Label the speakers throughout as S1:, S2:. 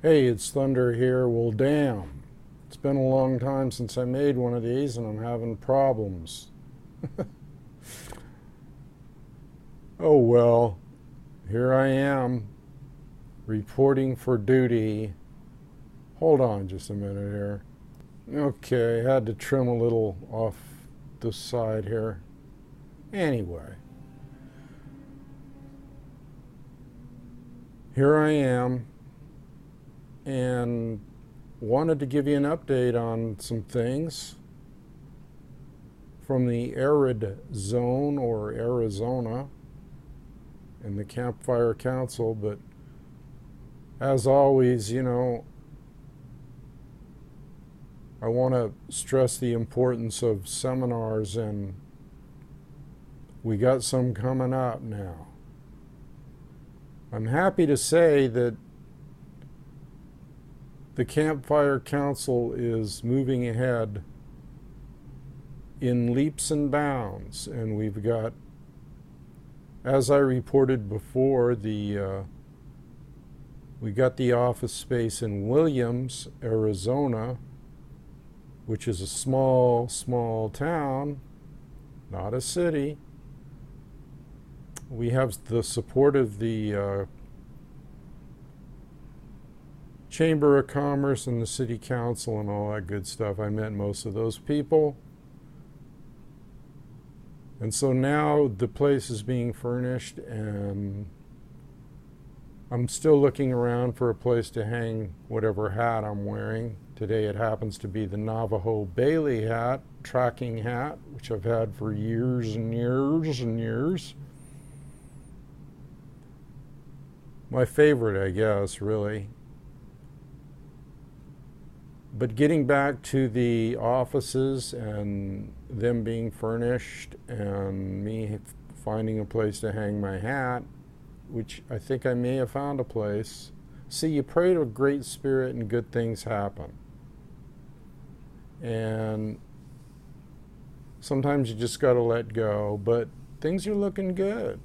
S1: Hey, it's Thunder here. Well, damn. It's been a long time since I made one of these and I'm having problems. Oh well, here I am, reporting for duty. Hold on just a minute here. Okay, I had to trim a little off the side here. Anyway, here I am and wanted to give you an update on some things from the arid zone or Arizona in the Campfire Council. But as always, I want to stress the importance of seminars, and we got some coming up now. I'm happy to say that the Campfire Council is moving ahead in leaps and bounds, and we've got, as I reported before, we got the office space in Williams, Arizona, which is a small town, not a city. We have the support of the Chamber of Commerce and the City Council and all that good stuff. I met most of those people. And so now the place is being furnished, and I'm still looking around for a place to hang whatever hat I'm wearing. Today it happens to be the Navajo Bailey hat, tracking hat, which I've had for years and years and years. My favorite, I guess, really. But getting back to the offices and them being furnished and me finding a place to hang my hat, which I think I may have found a place. See, you pray to a great spirit and good things happen. And sometimes you just got to let go, but things are looking good.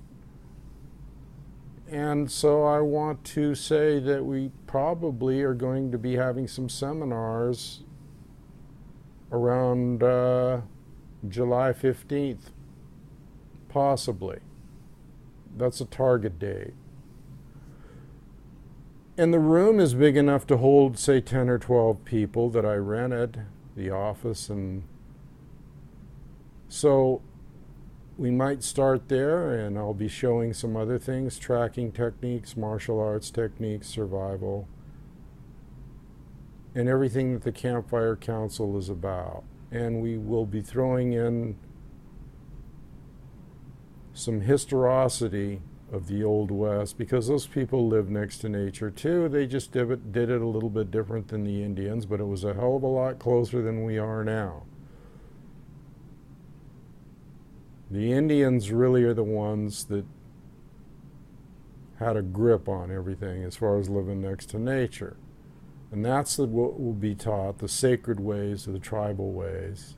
S1: And so I want to say that we probably are going to be having some seminars around July 15th, possibly. That's a target date. And the room is big enough to hold, say, 10 or 12 people that I rented, the office. And so we might start there, and I'll be showing some other things, tracking techniques, martial arts techniques, survival, and everything that the Campfire Council is about. And we will be throwing in some historicity of the Old West, because those people live next to nature too. They just did it a little bit different than the Indians, but it was a hell of a lot closer than we are now. The Indians really are the ones that had a grip on everything as far as living next to nature. And that's what will be taught, the sacred ways, the tribal ways.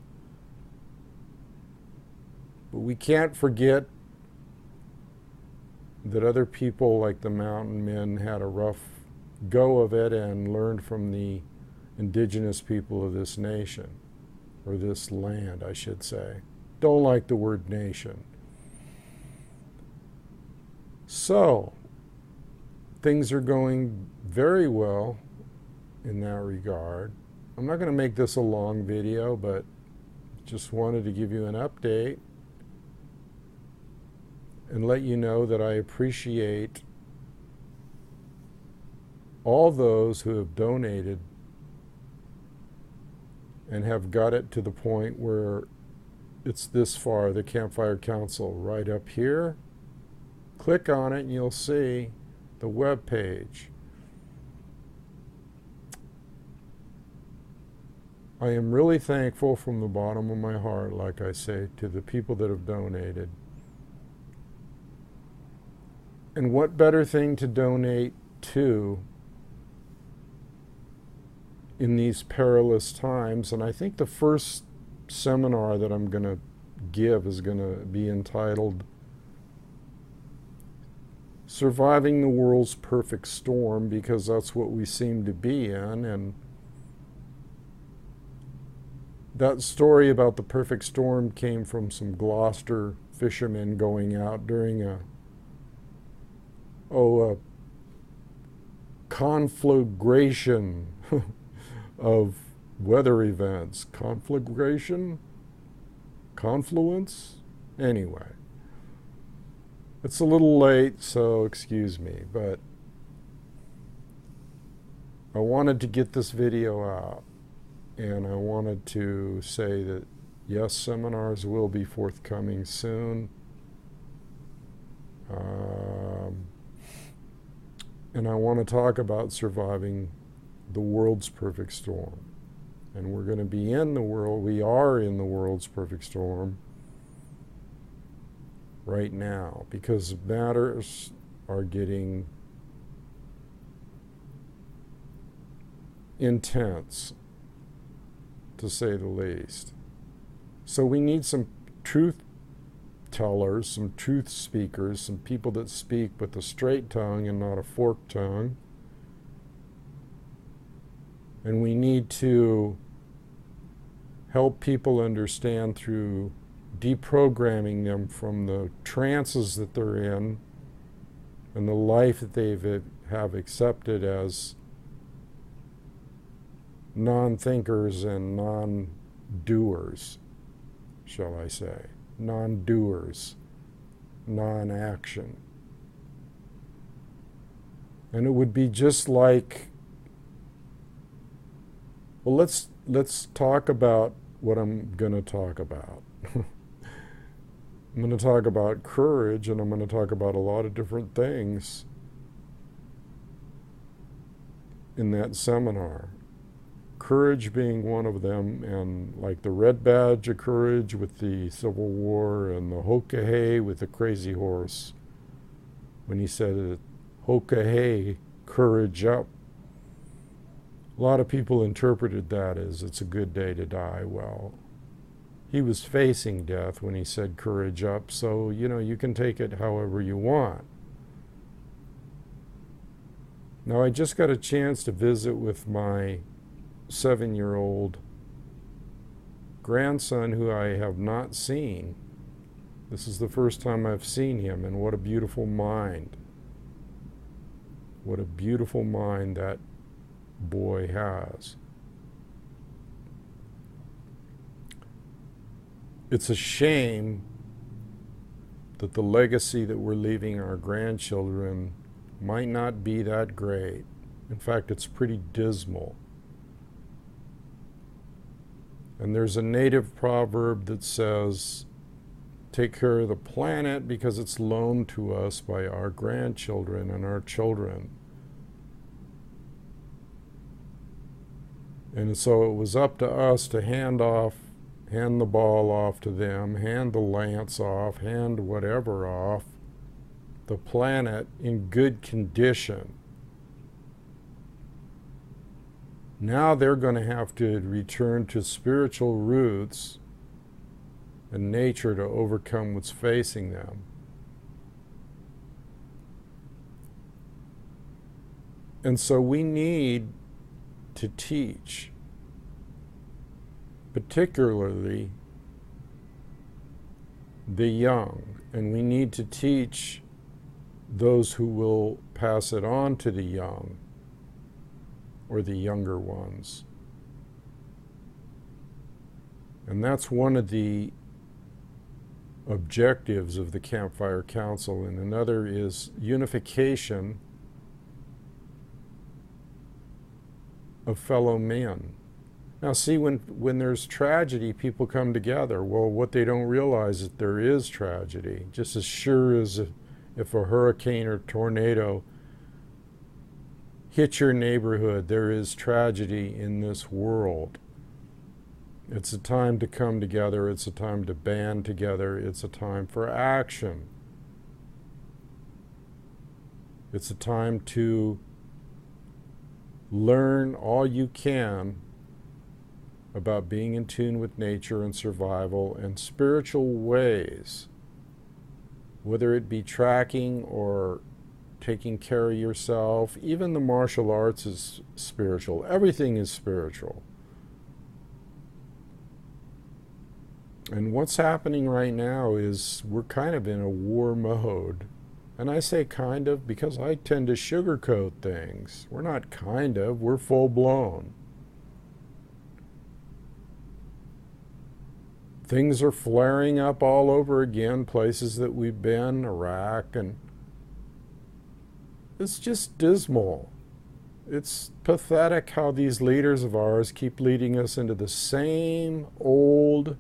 S1: But we can't forget that other people like the mountain men had a rough go of it and learned from the indigenous people of this nation, or this land, I should say. Don't like the word nation. So, things are going very well in that regard. I'm not going to make this a long video, but just wanted to give you an update and let you know that I appreciate all those who have donated and have got it to the point where it's this far, the Campfire Council, right up here. Click on it and you'll see the web page. I am really thankful from the bottom of my heart, like I say, to the people that have donated. And what better thing to donate to in these perilous times? And I think the first seminar that I'm going to give is going to be entitled surviving the world's perfect storm, because that's what we seem to be in. And that story about the perfect storm came from some Gloucester fishermen going out during a conflagration of weather events. Conflagration? Confluence? Anyway. It's a little late, so excuse me, but I wanted to get this video out, and I wanted to say that yes, seminars will be forthcoming soon. And I want to talk about surviving the world's perfect storm. And we're going to be in the world, we are in the world's perfect storm right now, because matters are getting intense, to say the least. So we need some truth tellers, some truth speakers, some people that speak with a straight tongue and not a forked tongue. And we need to help people understand through deprogramming them from the trances that they're in and the life that they have accepted as non-thinkers and non-doers, shall I say. Non-doers, non-action. And it would be just like, well, let's talk about what I'm going to talk about. I'm going to talk about courage, and I'm going to talk about a lot of different things in that seminar. Courage being one of them, and like the red badge of courage with the Civil War, and the Hokahei with the crazy horse. When he said it, Hokahei, courage up. A lot of people interpreted that as it's a good day to die. Well, he was facing death when he said courage up, so, you know, you can take it however you want. Now, I just got a chance to visit with my 7-year-old grandson, who I have not seen. This is the first time I've seen him, and what a beautiful mind. What a beautiful mind that boy has. It's a shame that the legacy that we're leaving our grandchildren might not be that great. In fact, it's pretty dismal. And there's a native proverb that says, take care of the planet because it's loaned to us by our grandchildren and our children. And so it was up to us to hand the ball off to them, hand the lance off, hand whatever off, the planet in good condition. Now they're going to have to return to spiritual roots and nature to overcome what's facing them. And so we need to teach, particularly the young, and we need to teach those who will pass it on to the young, or the younger ones. And that's one of the objectives of the Campfire Council, and another is unification of fellow men. Now see, when there's tragedy, people come together. Well, what they don't realize is that there is tragedy. Just as sure as if a hurricane or tornado hit your neighborhood, there is tragedy in this world. It's a time to come together. It's a time to band together. It's a time for action. It's a time to learn all you can about being in tune with nature and survival and spiritual ways, whether it be tracking or taking care of yourself. Even the martial arts is spiritual. Everything is spiritual. And what's happening right now is we're kind of in a war mode. And I say kind of because I tend to sugarcoat things. We're not kind of, we're full blown. Things are flaring up all over again, places that we've been, Iraq, and it's just dismal. It's pathetic how these leaders of ours keep leading us into the same old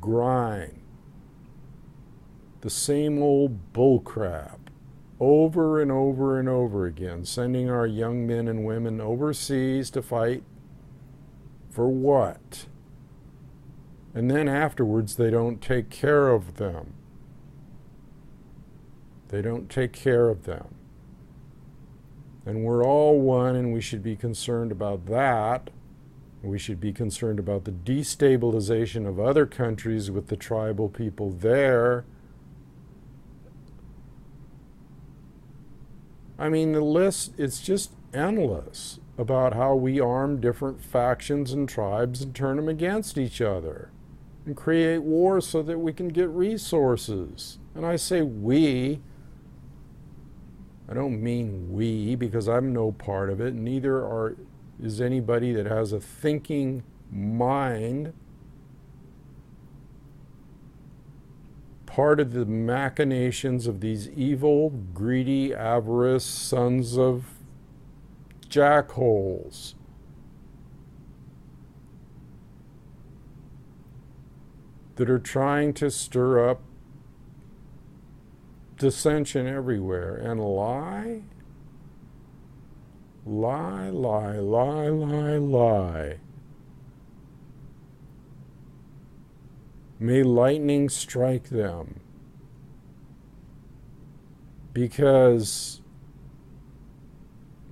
S1: grind, the same old bullcrap, over and over and over again, sending our young men and women overseas to fight for what? And then afterwards they don't take care of them. They don't take care of them. And we're all one, and we should be concerned about that. We should be concerned about the destabilization of other countries with the tribal people there. I mean, the list, it's just endless about how we arm different factions and tribes and turn them against each other and create wars so that we can get resources. And I say we. I don't mean we, because I'm no part of it, and neither is anybody that has a thinking mind part of the machinations of these evil, greedy, avarice sons of jackholes. That are trying to stir up dissension everywhere and lie, lie, lie, lie, lie, lie. May lightning strike them, because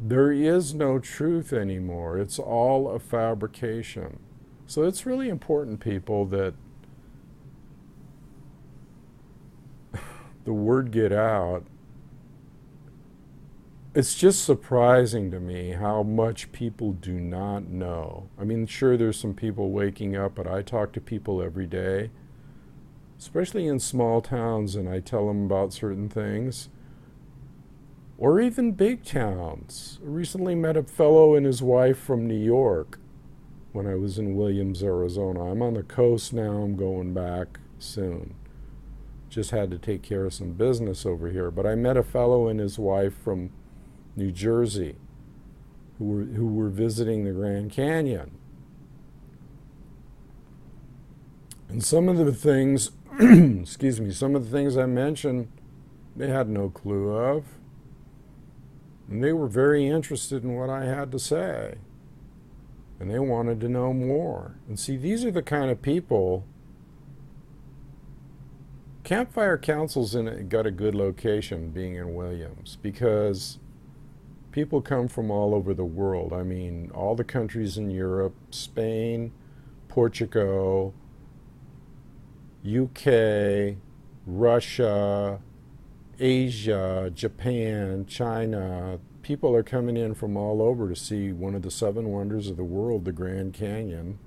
S1: there is no truth anymore. It's all a fabrication. So it's really important, people, that the word get out. It's just surprising to me how much people do not know. I mean, sure, there's some people waking up, but I talk to people every day, especially in small towns, and I tell them about certain things. Or even big towns. I recently met a fellow and his wife from New York when I was in Williams, Arizona. I'm on the coast now. I'm going back soon. Just had to take care of some business over here. But I met a fellow and his wife from New Jersey who were visiting the Grand Canyon. And some of the things, excuse me, some of the things I mentioned, they had no clue of. And they were very interested in what I had to say. And they wanted to know more. And see, these are the kind of people. Campfire Council's got a good location being in Williams, because people come from all over the world. I mean, all the countries in Europe, Spain, Portugal, UK, Russia, Asia, Japan, China. People are coming in from all over to see one of the 7 wonders of the world, the Grand Canyon.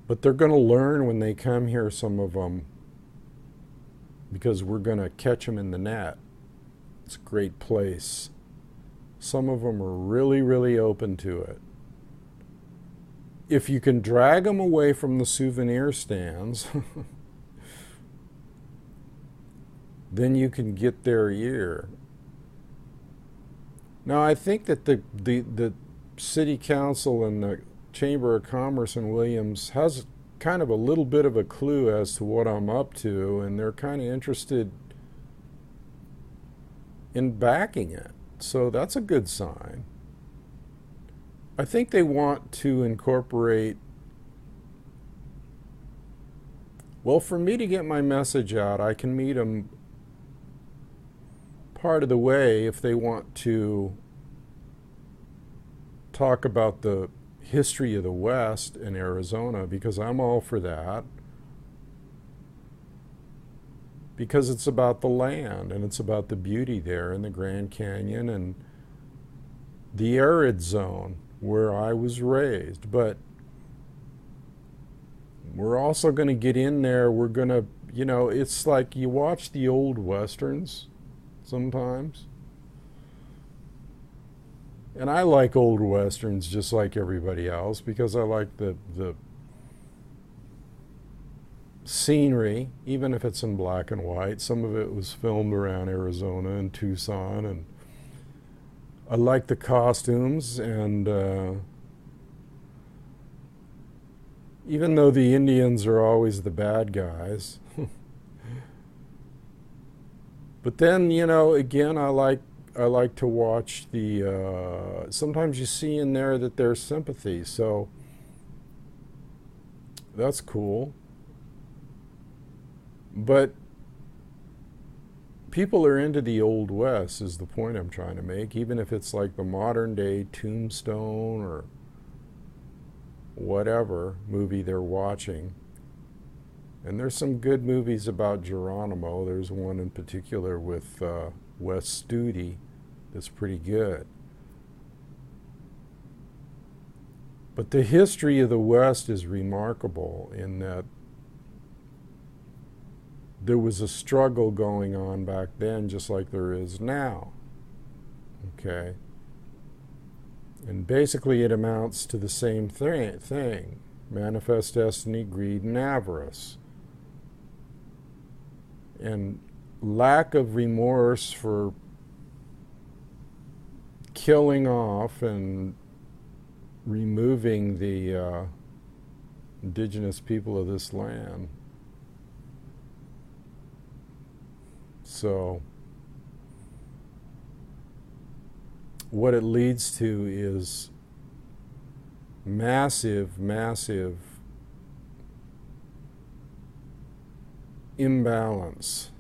S1: But they're going to learn when they come here, some of them, because we're going to catch them in the net. It's a great place. Some of them are really, really open to it. If you can drag them away from the souvenir stands, then you can get their ear. Now, I think that the City Council and the Chamber of Commerce in Williams has kind of a little bit of a clue as to what I'm up to, and they're kind of interested in backing it. So that's a good sign. I think they want to incorporate, well, for me to get my message out, I can meet them part of the way if they want to talk about the history of the West in Arizona, because I'm all for that. because it's about the land and it's about the beauty there in the Grand Canyon and the arid zone where I was raised. But we're also going to get in there. We're going to, you know, it's like you watch the old westerns sometimes. And I like old westerns just like everybody else because I like the scenery, even if it's in black and white. Some of it was filmed around Arizona and Tucson, and I like the costumes, and even though the Indians are always the bad guys. But then, you know, again, I like to watch the, sometimes you see in there that there's sympathy, so that's cool. But people are into the Old West is the point I'm trying to make, even if it's like the modern day Tombstone or whatever movie they're watching. And there's some good movies about Geronimo. There's one in particular with Wes Studi that's pretty good. But the history of the West is remarkable in that there was a struggle going on back then just like there is now. Okay? And basically it amounts to the same thing. Manifest destiny, greed, and avarice. And lack of remorse for killing off and removing the indigenous people of this land. So what it leads to is massive, massive imbalance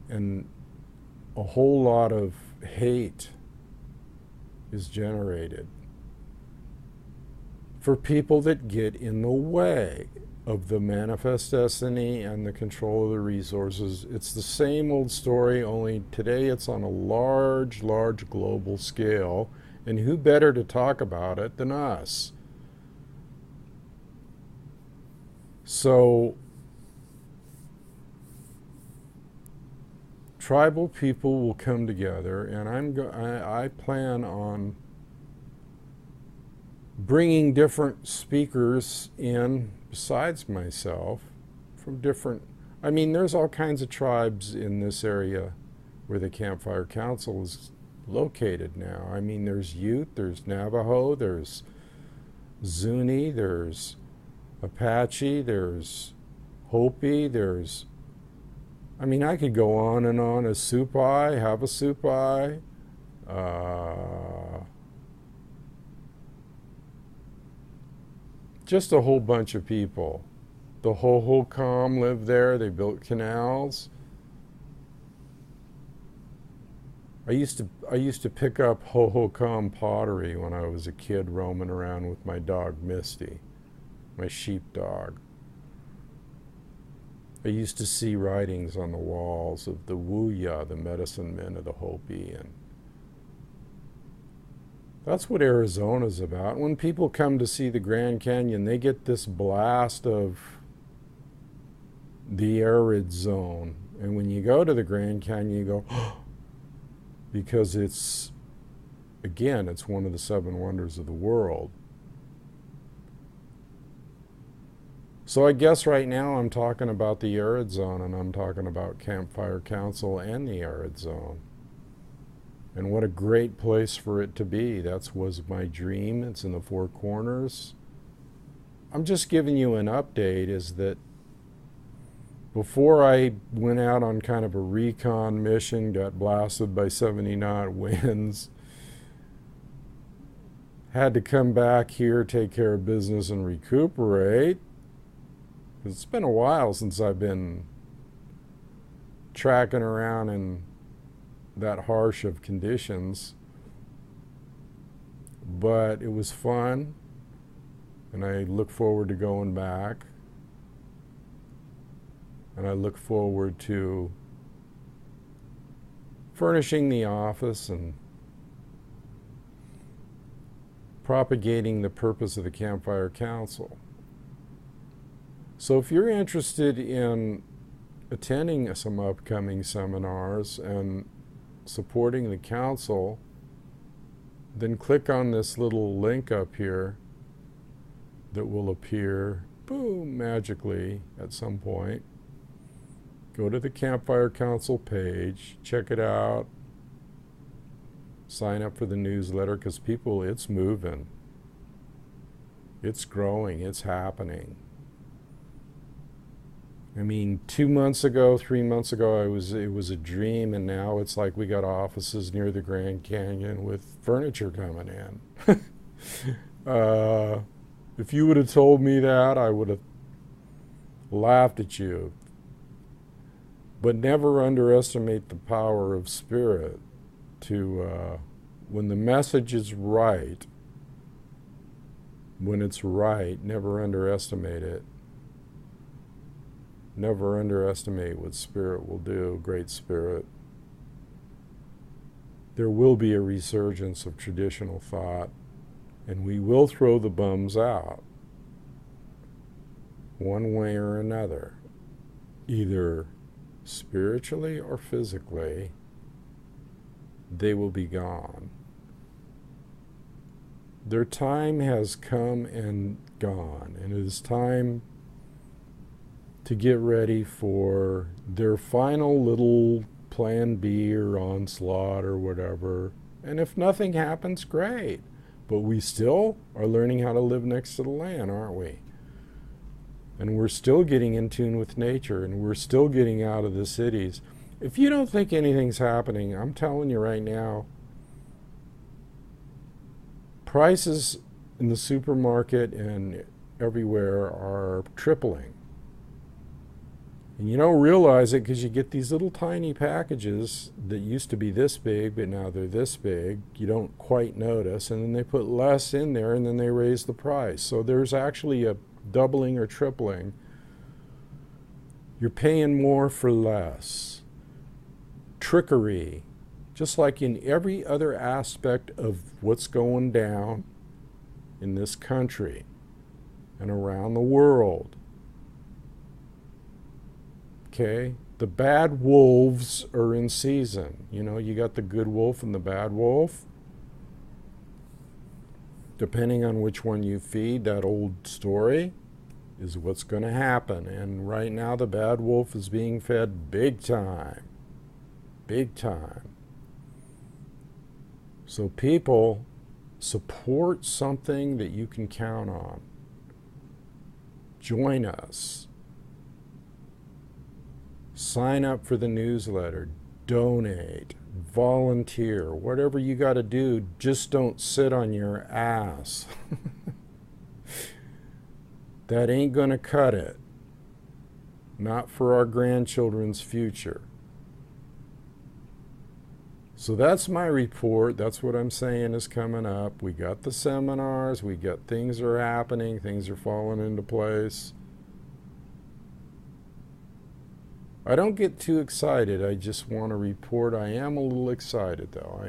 S1: and a whole lot of hate is generated for people that get in the way of the manifest destiny and the control of the resources. It's the same old story, only today it's on a large, large global scale, and who better to talk about it than us? So tribal people will come together, and I plan on bringing different speakers in besides myself from different, I mean, there's all kinds of tribes in this area where the Campfire Council is located now. I mean, there's Ute, there's Navajo, there's Zuni, there's Apache, there's Hopi, there's, I mean, I could go on and on. A Supai, Havasupai, just a whole bunch of people. The Hohokam lived there. They built canals. I used to pick up Hohokam pottery when I was a kid, roaming around with my dog Misty, my sheepdog. I used to see writings on the walls of the Wuya, the medicine men of the Hopi, and that's what Arizona's about. When people come to see the Grand Canyon, they get this blast of the arid zone. And when you go to the Grand Canyon, you go, oh, because it's, again, it's one of the 7 wonders of the world. So I guess right now I'm talking about the arid zone, and I'm talking about Campfire Council and the arid zone. And what a great place for it to be. That was my dream. It's in the Four Corners. I'm just giving you an update, is that before I went out on kind of a recon mission, got blasted by 70-knot winds, had to come back here, take care of business, and recuperate. It's been a while since I've been tracking around in that harsh of conditions, but it was fun, and I look forward to going back. And I look forward to furnishing the office and propagating the purpose of the Campfire Council. So if you're interested in attending some upcoming seminars and supporting the council, then click on this little link up here that will appear, boom, magically at some point. Go to the Campfire Council page, check it out, sign up for the newsletter, because people, it's moving. It's growing, it's happening. I mean, 2 months ago, 3 months ago, it was a dream, and now it's like we got offices near the Grand Canyon with furniture coming in. If you would have told me that, I would have laughed at you. But never underestimate the power of spirit to, when the message is right, when it's right, never underestimate it. Never underestimate what spirit will do, great spirit. There will be a resurgence of traditional thought, and we will throw the bums out, one way or another, either spiritually or physically. They will be gone. Their time has come and gone, and it is time to get ready for their final little plan B or onslaught or whatever. And if nothing happens, great. But we still are learning how to live next to the land, aren't we? And we're still getting in tune with nature, and we're still getting out of the cities. If you don't think anything's happening, I'm telling you right now, prices in the supermarket and everywhere are tripling. And you don't realize it because you get these little tiny packages that used to be this big, but now they're this big. You don't quite notice, and then they put less in there, and then they raise the price. So there's actually a doubling or tripling. You're paying more for less. Trickery, just like in every other aspect of what's going down in this country and around the world. Okay, the bad wolves are in season. You know, you got the good wolf and the bad wolf. Depending on which one you feed, that old story is what's going to happen. And right now the bad wolf is being fed big time. Big time. So people, support something that you can count on. Join us. Sign up for the newsletter, donate, volunteer, whatever you got to do, just don't sit on your ass. That ain't going to cut it. Not for our grandchildren's future. So that's my report. That's what I'm saying is coming up. We got the seminars, we got things are happening, things are falling into place. I don't get too excited. I just want to report. I am a little excited, though.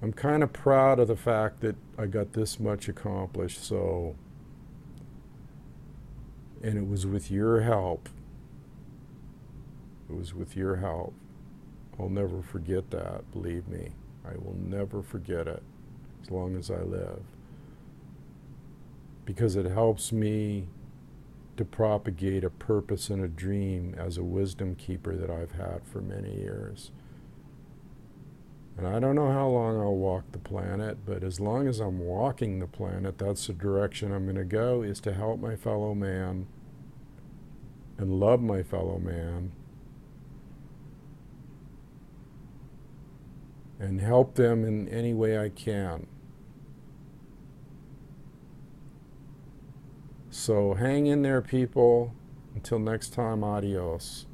S1: I'm kind of proud of the fact that I got this much accomplished. So, and it was with your help. It was with your help. I'll never forget that, believe me. I will never forget it as long as I live. Because it helps me to propagate a purpose and a dream as a wisdom keeper that I've had for many years. And I don't know how long I'll walk the planet, but as long as I'm walking the planet, that's the direction I'm going to go, is to help my fellow man and love my fellow man and help them in any way I can. So hang in there, people. Until next time, adios.